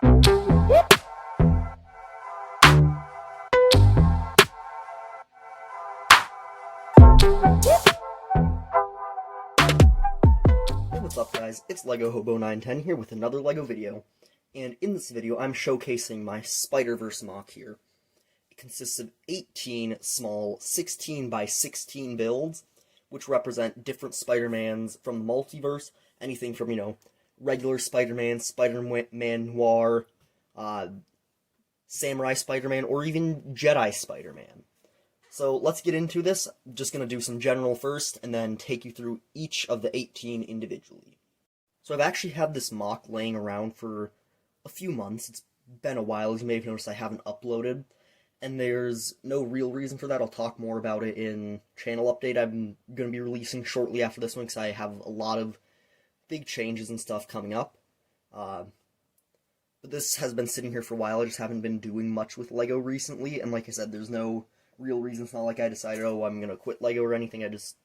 What's up guys, it's LEGO Hobo910 here with another LEGO video, and in this video I'm showcasing my Spider-Verse MOC here. It consists of 18 small 16 by 16 builds, which represent different Spider-Mans from the multiverse, anything from, regular Spider-Man, Spider-Man Noir, Samurai Spider-Man, or even Jedi Spider-Man. So let's get into this. I'm just going to do some general first, and then take you through each of the 18 individually. So I've actually had this MOC laying around for a few months. It's been a while, as you may have noticed I haven't uploaded, and there's no real reason for that. I'll talk more about it in channel update I'm going to be releasing shortly after this one, because I have a lot of big changes and stuff coming up. But this has been sitting here for a while. I just haven't been doing much with LEGO recently, and like I said, there's no real reason. It's not like I decided, oh, I'm going to quit LEGO or anything. I just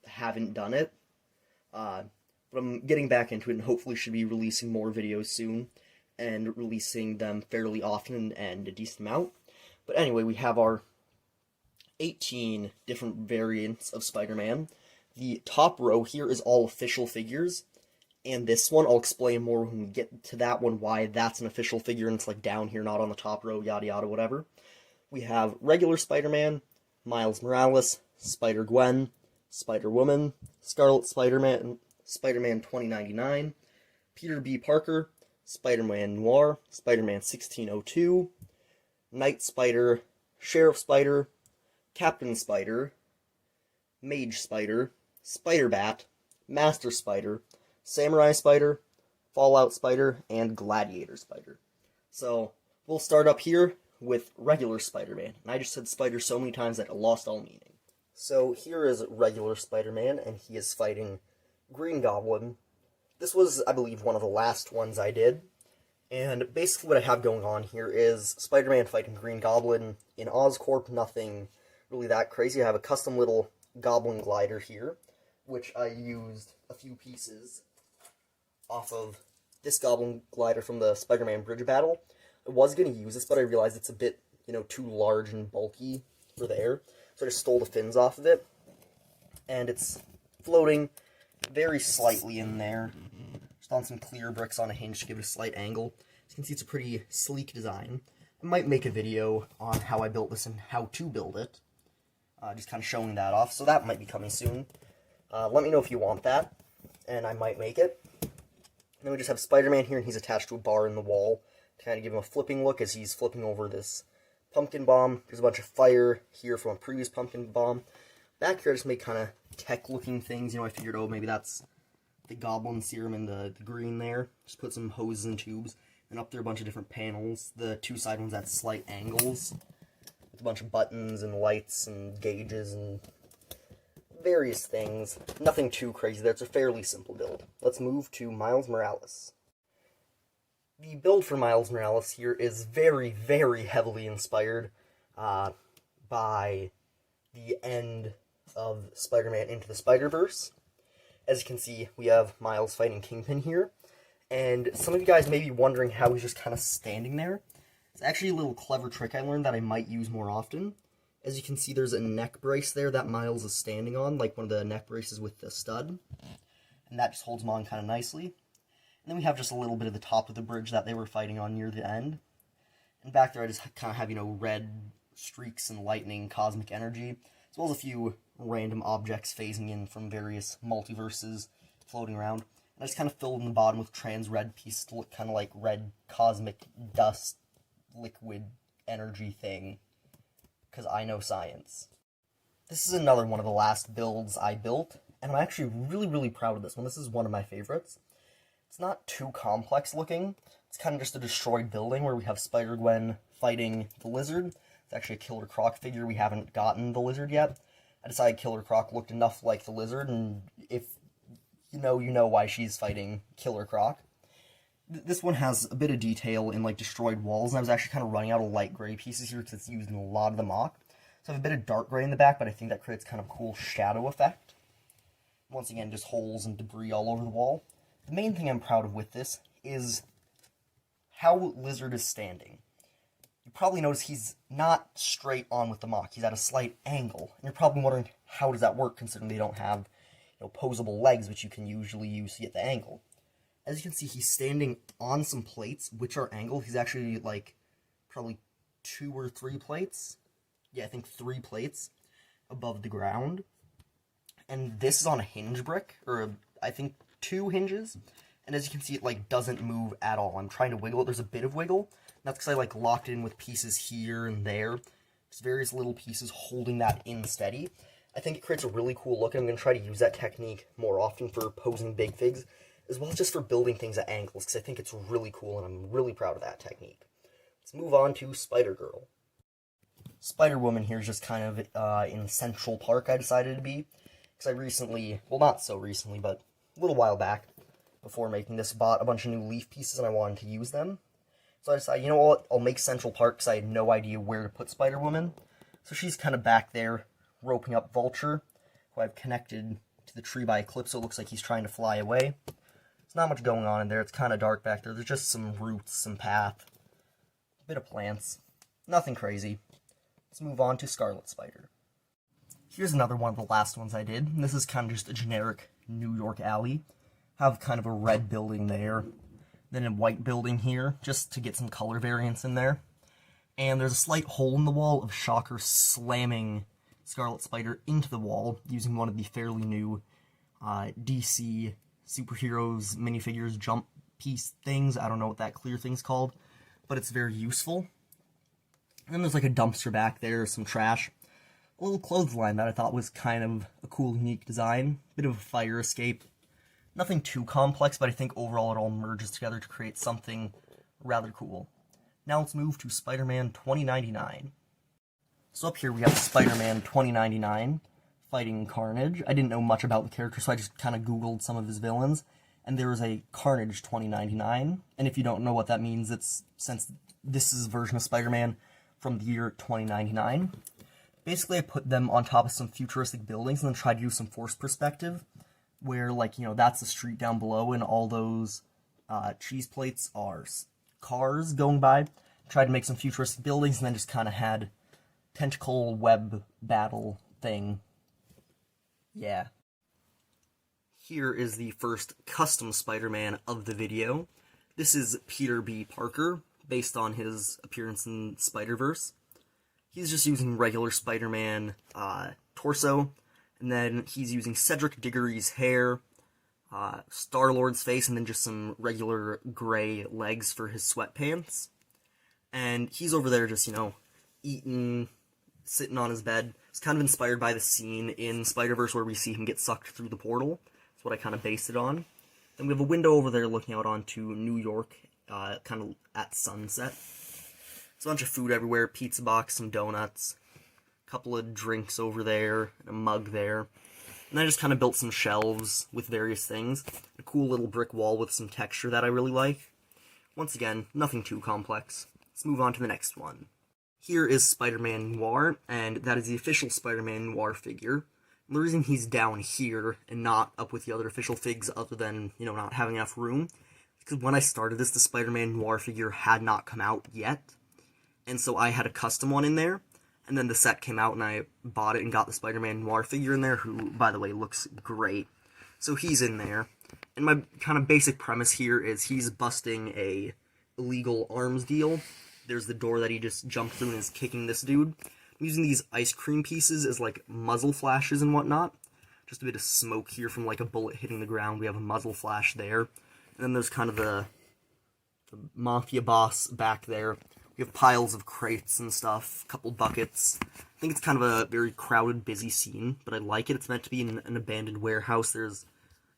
haven't done it. But I'm getting back into it, and hopefully should be releasing more videos soon, and releasing them fairly often and a decent amount. But anyway, we have our 18 different variants of Spider-Man. The top row here is all official figures, and this one, I'll explain more when we get to that one, why that's an official figure, and it's like down here, not on the top row, yada yada, whatever. We have regular Spider-Man, Miles Morales, Spider-Gwen, Spider-Woman, Scarlet Spider-Man, Spider-Man 2099, Peter B. Parker, Spider-Man Noir, Spider-Man 1602, Night Spider, Sheriff Spider, Captain Spider, Mage Spider, Spider-Bat, Master Spider, Samurai Spider, Fallout Spider, and Gladiator Spider. So, we'll start up here with regular Spider-Man, and I just said Spider so many times that it lost all meaning. So here is regular Spider-Man, and he is fighting Green Goblin. This was, I believe, one of the last ones I did, and basically what I have going on here is Spider-Man fighting Green Goblin in Oscorp, nothing really that crazy. I have a custom little Goblin glider here, which I used a few pieces off of this Goblin glider from the Spider-Man Bridge Battle. I was going to use this, but I realized it's a bit, too large and bulky for the air, so I just stole the fins off of it, and it's floating very slightly in there, just on some clear bricks on a hinge to give it a slight angle. As you can see, it's a pretty sleek design. I might make a video on how I built this and how to build it, just kind of showing that off, so that might be coming soon. Let me know if you want that, and I might make it. And then we just have Spider-Man here, and he's attached to a bar in the wall to kind of give him a flipping look as he's flipping over this pumpkin bomb. There's a bunch of fire here from a previous pumpkin bomb. Back here I just made kind of tech-looking things. I figured, oh, maybe that's the Goblin serum in the green there. Just put some hoses and tubes. And up there a bunch of different panels. The two side ones at slight angles, with a bunch of buttons and lights and gauges and various things. Nothing too crazy there. It's a fairly simple build. Let's move to Miles Morales. The build for Miles Morales here is very, very heavily inspired by the end of Spider-Man Into the Spider-Verse. As you can see, we have Miles fighting Kingpin here, and some of you guys may be wondering how he's just kind of standing there. It's actually a little clever trick I learned that I might use more often. As you can see, there's a neck brace there that Miles is standing on, like one of the neck braces with the stud, and that just holds him on kind of nicely. And then we have just a little bit of the top of the bridge that they were fighting on near the end. And back there I just kind of have, red streaks and lightning, cosmic energy, as well as a few random objects phasing in from various multiverses floating around. And I just kind of filled in the bottom with trans red pieces to look kind of like red cosmic dust liquid energy thing, because I know science. This is another one of the last builds I built, and I'm actually really, really proud of this one. This is one of my favorites. It's not too complex looking. It's kind of just a destroyed building where we have Spider-Gwen fighting the Lizard. It's actually a Killer Croc figure. We haven't gotten the Lizard yet. I decided Killer Croc looked enough like the Lizard, and if you know why she's fighting Killer Croc. This one has a bit of detail in, destroyed walls, and I was actually kind of running out of light gray pieces here because it's used in a lot of the MOC. So I have a bit of dark gray in the back, but I think that creates kind of a cool shadow effect. Once again, just holes and debris all over the wall. The main thing I'm proud of with this is how Lizard is standing. You probably notice he's not straight on with the M.O.C. He's at a slight angle. And you're probably wondering, how does that work, considering they don't have, posable legs, which you can usually use to get the angle. As you can see, he's standing on some plates, which are angled. He's actually, probably 2 or 3 plates. Yeah, I think 3 plates above the ground. And this is on a hinge brick, or I think 2 hinges. And as you can see, it, doesn't move at all. I'm trying to wiggle it. There's a bit of wiggle. That's because I, locked it in with pieces here and there. Just various little pieces holding that in steady. I think it creates a really cool look, and I'm going to try to use that technique more often for posing big figs, as well as just for building things at angles, because I think it's really cool, and I'm really proud of that technique. Let's move on to Spider-Girl. Spider-Woman here is just kind of in Central Park, I decided to be, because I recently, well, not so recently, but a little while back, before making this, bought a bunch of new leaf pieces, and I wanted to use them. So I decided, you know what, I'll make Central Park, because I had no idea where to put Spider-Woman. So she's kind of back there, roping up Vulture, who I've connected to the tree by a clip, so it looks like he's trying to fly away. There's not much going on in there. It's kind of dark back there. There's just some roots, some path, a bit of plants. Nothing crazy. Let's move on to Scarlet Spider. Here's another one of the last ones I did. This is kind of just a generic New York alley. Have kind of a red building there, then a white building here, just to get some color variance in there. And there's a slight hole in the wall of Shocker slamming Scarlet Spider into the wall using one of the fairly new DC superheroes minifigures jump piece things. I don't know what that clear thing's called, but it's very useful. And then there's a dumpster back there, some trash. A little clothesline that I thought was kind of a cool, unique design. Bit of a fire escape. Nothing too complex, but I think overall it all merges together to create something rather cool. Now let's move to Spider-Man 2099. So up here we have Spider-Man 2099 fighting Carnage. I didn't know much about the character, so I just kind of googled some of his villains, and there was a Carnage 2099, and if you don't know what that means, it's since this is a version of Spider-Man from the year 2099. Basically, I put them on top of some futuristic buildings and then tried to do some forced perspective, where, that's the street down below, and all those cheese plates are cars going by. Tried to make some futuristic buildings, and then just kind of had tentacle web battle thing. Yeah. Here is the first custom Spider-Man of the video. This is Peter B. Parker, based on his appearance in Spider-Verse. He's just using regular Spider-Man torso, and then he's using Cedric Diggory's hair, Star-Lord's face, and then just some regular gray legs for his sweatpants. And he's over there just, eating, sitting on his bed. It's kind of inspired by the scene in Spider-Verse where we see him get sucked through the portal. That's what I kind of based it on. Then we have a window over there looking out onto New York, kind of at sunset. There's a bunch of food everywhere, pizza box, some donuts, a couple of drinks over there, a mug there. And I just kind of built some shelves with various things. A cool little brick wall with some texture that I really like. Once again, nothing too complex. Let's move on to the next one. Here is Spider-Man Noir, and that is the official Spider-Man Noir figure. And the reason he's down here and not up with the other official figs, other than, not having enough room, because when I started this, the Spider-Man Noir figure had not come out yet. And so I had a custom one in there, and then the set came out and I bought it and got the Spider-Man Noir figure in there, who, by the way, looks great. So he's in there, and my kind of basic premise here is he's busting a illegal arms deal. There's the door that he just jumped through and is kicking this dude. I'm using these ice cream pieces as, muzzle flashes and whatnot. Just a bit of smoke here from, a bullet hitting the ground. We have a muzzle flash there. And then there's kind of the mafia boss back there. We have piles of crates and stuff, a couple buckets. I think it's kind of a very crowded, busy scene, but I like it. It's meant to be in an abandoned warehouse. There's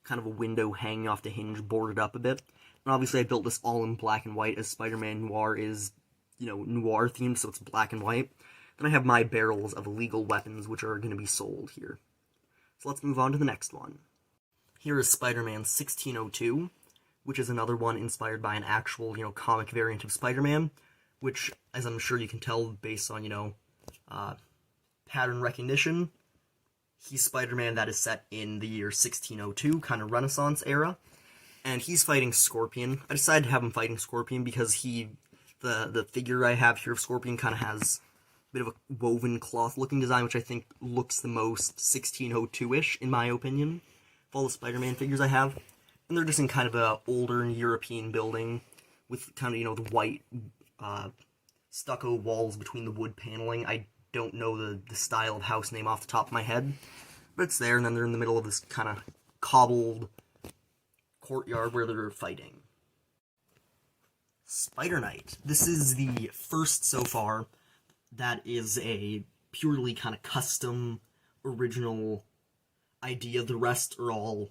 kind of a window hanging off the hinge, boarded up a bit. And obviously I built this all in black and white, as Spider-Man Noir is, noir themed, so it's black and white. Then I have my barrels of illegal weapons, which are going to be sold here. So let's move on to the next one. Here is Spider-Man 1602, which is another one inspired by an actual, comic variant of Spider-Man, which, as I'm sure you can tell based on, pattern recognition, he's Spider-Man that is set in the year 1602, kind of Renaissance era. and he's fighting Scorpion. I decided to have him fighting Scorpion because the figure I have here of Scorpion kind of has a bit of a woven cloth-looking design, which I think looks the most 1602-ish, in my opinion, of all the Spider-Man figures I have. And they're just in kind of a older European building with kind of, the white stucco walls between the wood paneling. I don't know the style of house name off the top of my head, but it's there, and then they're in the middle of this kind of cobbled courtyard where they're fighting. Spider-Knight. This is the first so far that is a purely kind of custom, original idea. The rest are all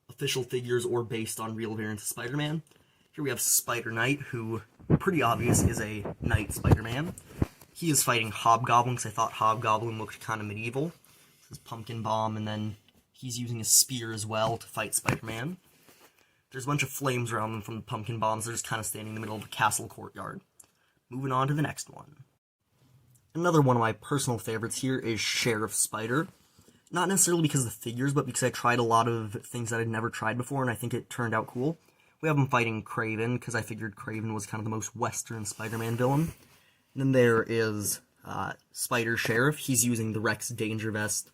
official figures or based on real variants of Spider-Man. Here we have Spider-Knight, who, pretty obvious, is a Knight Spider-Man. He is fighting Hobgoblin, because I thought Hobgoblin looked kind of medieval. His pumpkin bomb, and then he's using a spear as well to fight Spider-Man. There's a bunch of flames around them from the pumpkin bombs. They're just kind of standing in the middle of the castle courtyard. Moving on to the next one. Another one of my personal favorites here is Sheriff Spider. Not necessarily because of the figures, but because I tried a lot of things that I'd never tried before, and I think it turned out cool. We have him fighting Kraven, because I figured Kraven was kind of the most Western Spider-Man villain. And then there is Spider Sheriff. He's using the Rex Danger Vest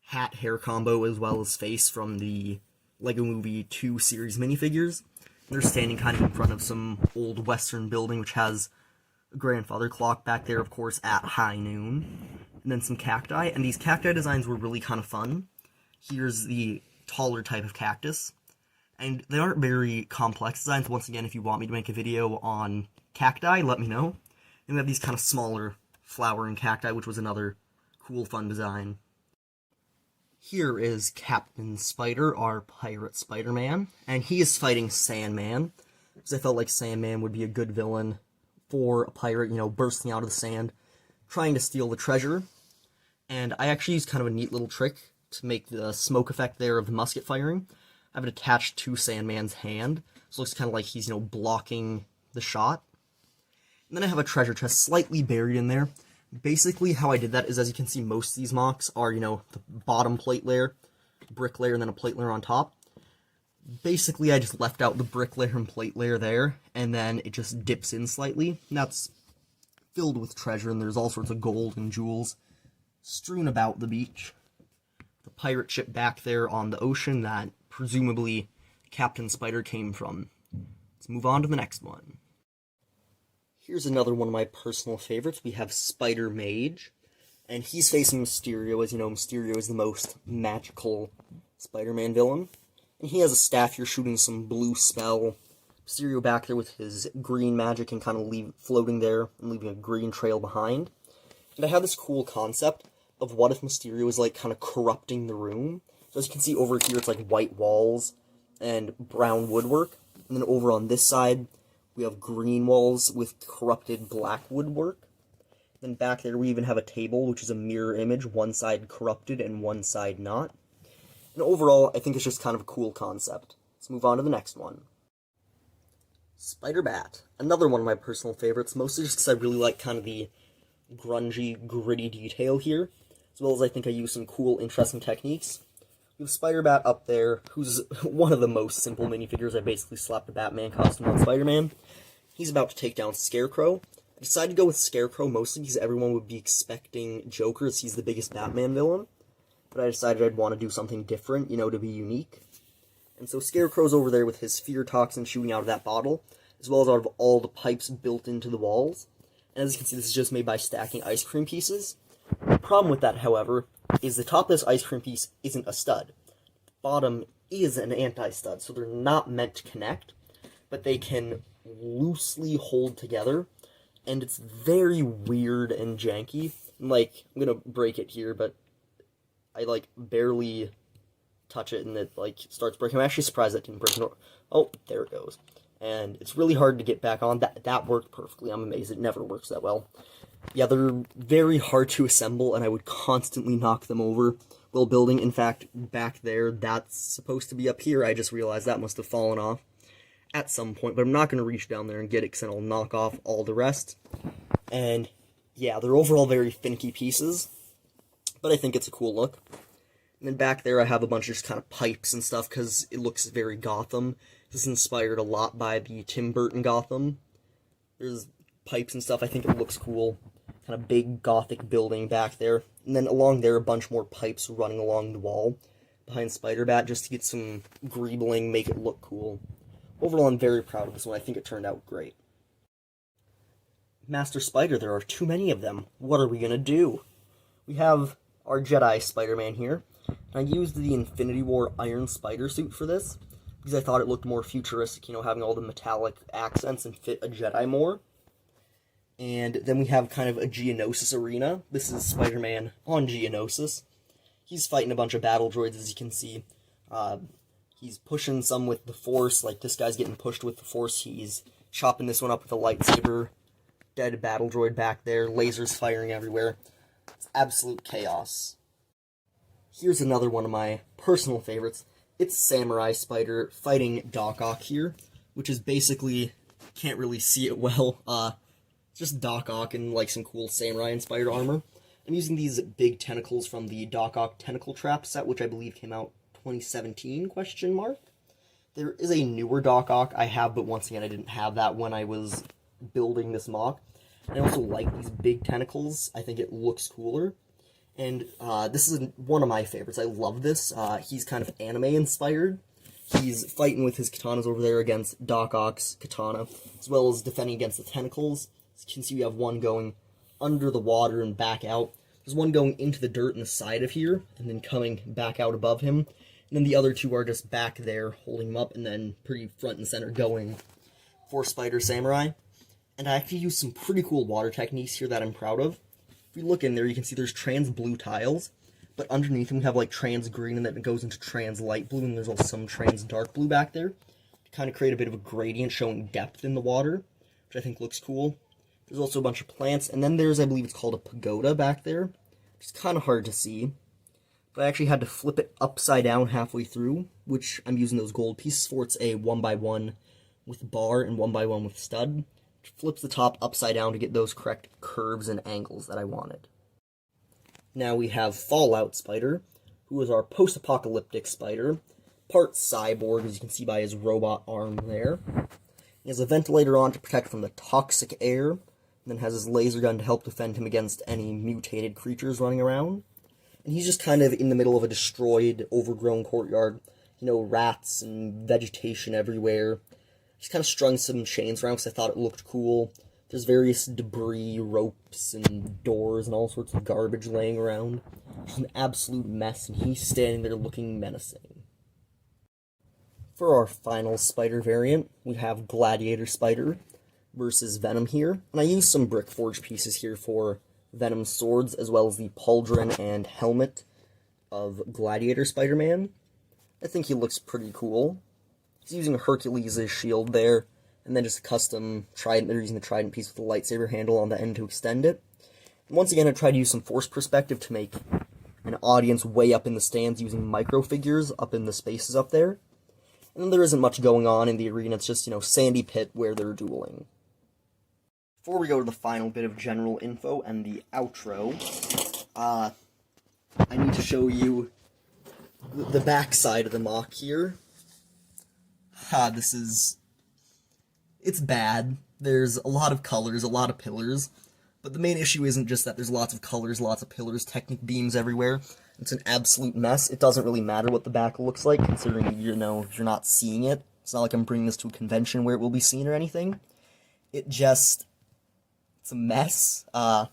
hat-hair combo, as well as face from the Lego Movie 2 series minifigures. They're standing kind of in front of some old Western building, which has a grandfather clock back there, of course, at high noon. And then some cacti, and these cacti designs were really kind of fun. Here's the taller type of cactus, and they aren't very complex designs. Once again, if you want me to make a video on cacti, let me know. And we have these kind of smaller flowering cacti, which was another cool, fun design. Here is Captain Spider, our pirate Spider-Man, and he is fighting Sandman, because I felt like Sandman would be a good villain for a pirate, bursting out of the sand, trying to steal the treasure. And I actually used kind of a neat little trick to make the smoke effect there of the musket firing. I have it attached to Sandman's hand, so it looks kind of like he's, blocking the shot. And then I have a treasure chest slightly buried in there. Basically, how I did that is, as you can see, most of these MOCs are, the bottom plate layer, brick layer, and then a plate layer on top. Basically, I just left out the brick layer and plate layer there, and then it just dips in slightly. And that's filled with treasure, and there's all sorts of gold and jewels strewn about the beach. The pirate ship back there on the ocean that presumably Captain Spider came from. Let's move on to the next one. Here's another one of my personal favorites. We have Spider-Mage, and he's facing Mysterio. As you know, Mysterio is the most magical Spider-Man villain. And he has a staff here shooting some blue spell. Mysterio back there with his green magic and kind of floating there and leaving a green trail behind. And I have this cool concept of what if Mysterio is kind of corrupting the room. So as you can see over here, it's white walls and brown woodwork. And then over on this side, we have green walls with corrupted black woodwork. Then back there, we even have a table, which is a mirror image, one side corrupted and one side not. And overall, I think it's just kind of a cool concept. Let's move on to the next one. Spider-Bat, another one of my personal favorites, mostly just because I really like kind of the grungy, gritty detail here, as well as I think I use some cool, interesting techniques. We have Spider-Bat up there, who's one of the most simple minifigures. I basically slapped a Batman costume on Spider-Man. He's about to take down Scarecrow. I decided to go with Scarecrow mostly because everyone would be expecting Joker, as he's the biggest Batman villain. But I decided I'd want to do something different, to be unique. And so Scarecrow's over there with his fear toxin shooting out of that bottle, as well as out of all the pipes built into the walls. And as you can see, this is just made by stacking ice cream pieces. The problem with that, however, is the top of this ice cream piece isn't a stud. The bottom is an anti-stud, so they're not meant to connect, but they can loosely hold together, and it's very weird and janky. And, I'm gonna break it here, but I, barely touch it, and it, starts breaking. I'm actually surprised that didn't break. Oh, there it goes. And it's really hard to get back on. That worked perfectly. I'm amazed it never works that well. Yeah, they're very hard to assemble, and I would constantly knock them over while building. In fact, back there, that's supposed to be up here. I just realized that must have fallen off at some point, but I'm not going to reach down there and get it, because then I'll knock off all the rest. And, yeah, they're overall very finicky pieces, but I think it's a cool look. And then back there I have a bunch of just kind of pipes and stuff because it looks very Gotham. This is inspired a lot by the Tim Burton Gotham. There's pipes and stuff. I think it looks cool. Kind of big Gothic building back there. And then along there, a bunch more pipes running along the wall behind Spider-Bat just to get some greebling, make it look cool. Overall, I'm very proud of this one. I think it turned out great. Master Spider, there are too many of them. What are we going to do? We have our Jedi Spider-Man here. I used the Infinity War Iron Spider suit for this, because I thought it looked more futuristic, you know, having all the metallic accents and fit a Jedi more. And then we have kind of a Geonosis arena. This is Spider-Man on Geonosis. He's fighting a bunch of battle droids, as you can see. He's pushing some with the Force, like this guy's getting pushed with the Force. He's chopping this one up with a lightsaber. Dead battle droid back there, lasers firing everywhere. It's absolute chaos. Here's another one of my personal favorites. It's Samurai Spider fighting Doc Ock here, which is basically, can't really see it well, it's just Doc Ock in like some cool samurai-inspired armor. I'm using these big tentacles from the Doc Ock Tentacle Trap set, which I believe came out 2017, question mark. There is a newer Doc Ock I have, but once again I didn't have that when I was building this mock. I also like these big tentacles. I think it looks cooler. And this is one of my favorites. I love this. He's kind of anime-inspired. He's fighting with his katanas over there against Doc Ock's katana, as well as defending against the tentacles. As you can see, we have one going under the water and back out. There's one going into the dirt in the side of here, and then coming back out above him. And then the other two are just back there, holding him up, and then pretty front and center going for Spider Samurai. And I actually use some pretty cool water techniques here that I'm proud of. If you look in there, you can see there's trans blue tiles, but underneath them we have like trans green, and then it goes into trans light blue, and there's also some trans dark blue back there to kind of create a bit of a gradient showing depth in the water, which I think looks cool. There's also a bunch of plants, and then there's, I believe it's called a pagoda back there, which is kind of hard to see, but I actually had to flip it upside down halfway through, which I'm using those gold pieces for. It's a 1x1 with bar and 1x1 with stud. Flips the top upside down to get those correct curves and angles that I wanted. Now we have Fallout Spider, who is our post-apocalyptic spider, part cyborg, as you can see by his robot arm there. He has a ventilator on to protect from the toxic air, and then has his laser gun to help defend him against any mutated creatures running around. And he's just kind of in the middle of a destroyed, overgrown courtyard. You know, rats and vegetation everywhere. Just kind of strung some chains around because I thought it looked cool. There's various debris, ropes, and doors, and all sorts of garbage laying around. It's an absolute mess, and he's standing there looking menacing. For our final spider variant, we have Gladiator Spider versus Venom here. And I used some brick forge pieces here for Venom's swords, as well as the pauldron and helmet of Gladiator Spider-Man. I think he looks pretty cool. He's using Hercules' shield there, and then just a custom trident. They're using the trident piece with the lightsaber handle on the end to extend it. And once again, I tried to use some force perspective to make an audience way up in the stands using micro figures up in the spaces up there. And then there isn't much going on in the arena. It's just, you know, sandy pit where they're dueling. Before we go to the final bit of general info and the outro, I need to show you the back side of the mock here. It's bad. There's a lot of colors, a lot of pillars, but the main issue isn't just that there's lots of colors, lots of pillars, Technic beams everywhere. It's an absolute mess. It doesn't really matter what the back looks like, considering, you know, you're not seeing it. It's not like I'm bringing this to a convention where it will be seen or anything. It's a mess, and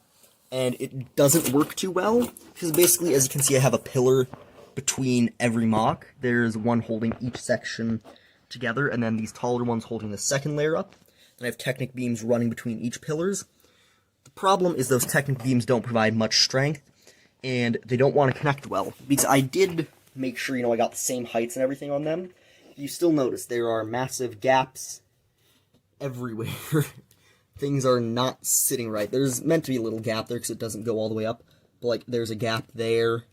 it doesn't work too well, because basically, as you can see, I have a pillar between every mock. There's one holding each section together, and then these taller ones holding the second layer up. Then I have Technic beams running between each pillars. The problem is those Technic beams don't provide much strength, and they don't want to connect well, because I did make sure, you know, I got the same heights and everything on them. You still notice there are massive gaps everywhere. Things are not sitting right. There's meant to be a little gap there because it doesn't go all the way up, but like there's a gap there.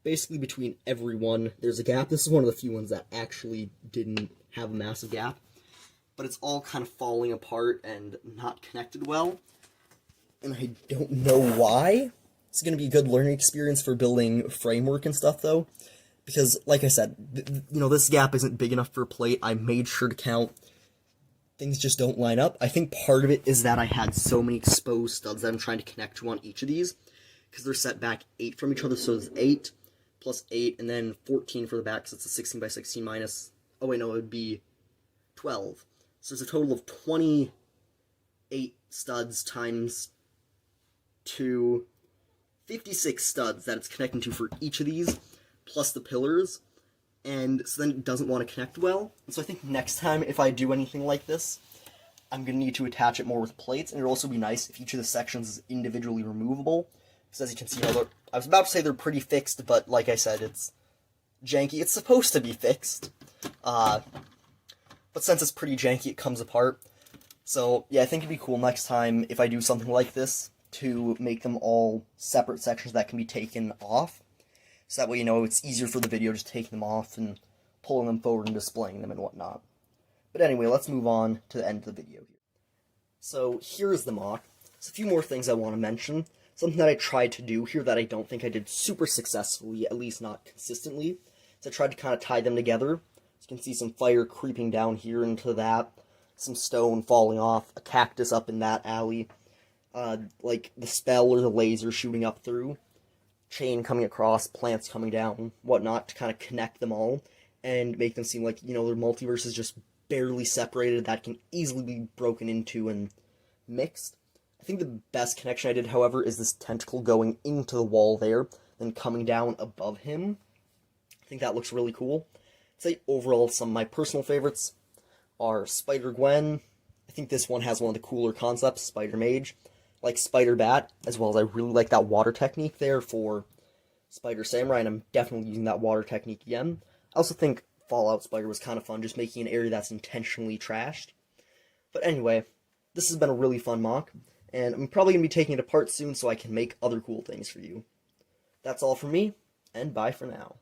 Basically, between every one, there's a gap. This is one of the few ones that actually didn't have a massive gap. But it's all kind of falling apart and not connected well. And I don't know why. It's going to be a good learning experience for building framework and stuff, though, because, like I said, this gap isn't big enough for a plate. I made sure to count. Things just don't line up. I think part of it is that I had so many exposed studs that I'm trying to connect to on each of these, because they're set back 8 from each other, so it's 8 plus 8, and then 14 for the back, so it's a 16 by 16 minus, oh wait, no, it would be 12. So there's a total of 28 studs times 2, 56 studs that it's connecting to for each of these, plus the pillars, and so then it doesn't want to connect well. And so I think next time, if I do anything like this, I'm going to need to attach it more with plates, and it would also be nice if each of the sections is individually removable, because as you can see, I was about to say they're pretty fixed, but like I said, it's janky. It's supposed to be fixed, but since it's pretty janky, it comes apart. So yeah, I think it'd be cool next time if I do something like this, to make them all separate sections that can be taken off. So that way, it's easier for the video just taking them off and pulling them forward and displaying them and whatnot. But anyway, let's move on to the end of the video here. So here's the mock. There's a few more things I want to mention. Something that I tried to do here that I don't think I did super successfully, at least not consistently. So I tried to kind of tie them together. So you can see some fire creeping down here into that, some stone falling off, a cactus up in that alley, like the spell or the laser shooting up through, chain coming across, plants coming down, whatnot, to kind of connect them all and make them seem like, their multiverse is just barely separated, that can easily be broken into and mixed. I think the best connection I did, however, is this tentacle going into the wall there, then coming down above him. I think that looks really cool. I'd say overall, some of my personal favorites are Spider-Gwen. I think this one has one of the cooler concepts, Spider-Mage. Like Spider-Bat, as well as I really like that water technique there for Spider-Samurai, and I'm definitely using that water technique again. I also think Fallout Spider was kind of fun, just making an area that's intentionally trashed. But anyway, this has been a really fun mock, and I'm probably going to be taking it apart soon so I can make other cool things for you. That's all from me, and bye for now.